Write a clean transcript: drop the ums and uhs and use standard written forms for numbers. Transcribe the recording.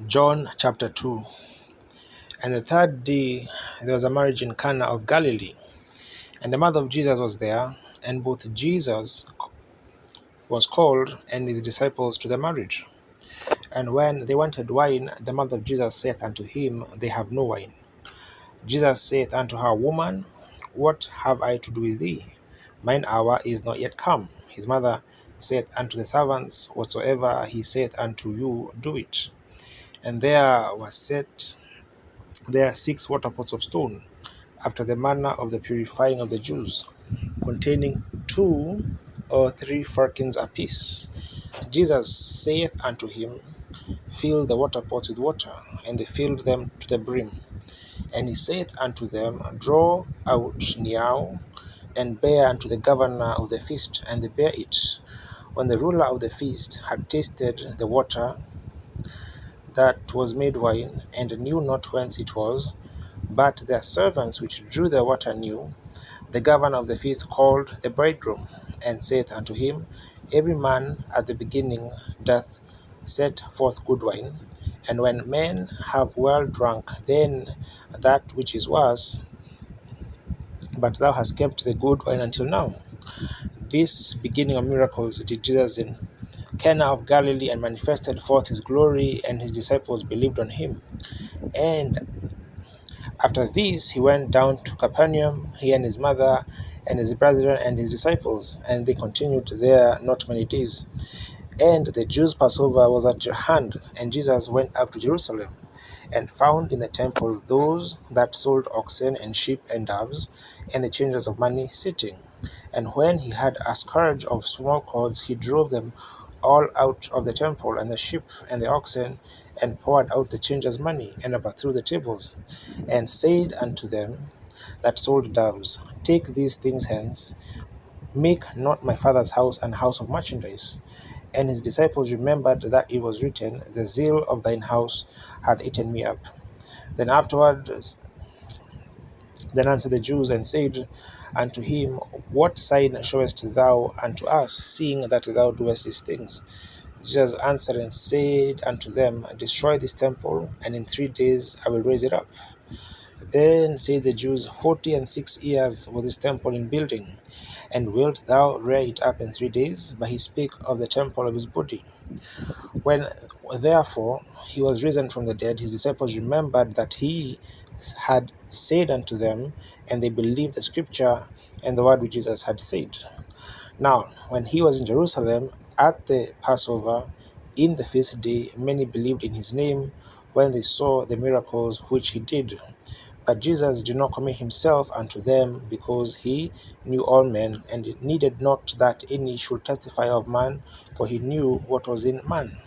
John chapter 2. And the third day there was a marriage in Cana of Galilee, and the mother of Jesus was there, and both Jesus was called and his disciples to the marriage. And when they wanted wine, the mother of Jesus saith unto him, They have no wine. Jesus saith unto her, Woman, what have I to do with thee? Mine hour is not yet come. His mother saith unto the servants, Whatsoever he saith unto you, do it. And there are 6 water pots of stone, after the manner of the purifying of the Jews, containing 2 or 3 firkins apiece. Jesus saith unto him, Fill the water pots with water. And they filled them to the brim. And he saith unto them, Draw out now, and bear unto the governor of the feast. And they bare it. When the ruler of the feast had tasted the water that was made wine, and knew not whence it was, but their servants which drew the water knew, the governor of the feast called the bridegroom, and saith unto him, Every man at the beginning doth set forth good wine, and when men have well drunk, then that which is worse. But thou hast kept the good wine until now. This beginning of miracles did Jesus in Cana of Galilee, and manifested forth his glory, and his disciples believed on him. And after this he went down to Capernaum, he and his mother, and his brethren, and his disciples, and they continued there not many days. And the Jews' Passover was at hand, and Jesus went up to Jerusalem, and found in the temple those that sold oxen and sheep and doves, and the changers of money sitting. And when he had a scourge of small cords, he drove them all out of the temple, and the sheep and the oxen, and poured out the changers' money, and overthrew the tables, and said unto them that sold doves, Take these things hence, make not my father's house an house of merchandise. And his disciples remembered that it was written, The zeal of thine house hath eaten me up. Then answered the Jews, and said unto him, What sign showest thou unto us, seeing that thou doest these things? Jesus answered and said unto them, Destroy this temple, and in 3 days I will raise it up. Then said the Jews, 46 years was this temple in building, and wilt thou rear it up in 3 days? But he spake of the temple of his body. When therefore he was risen from the dead, his disciples remembered that he had said unto them, and they believed the scripture and the word which Jesus had said. Now, when he was in Jerusalem at the Passover, in the feast day, many believed in his name, when they saw the miracles which he did. But Jesus did not commit himself unto them, because he knew all men, and it needed not that any should testify of man, for he knew what was in man.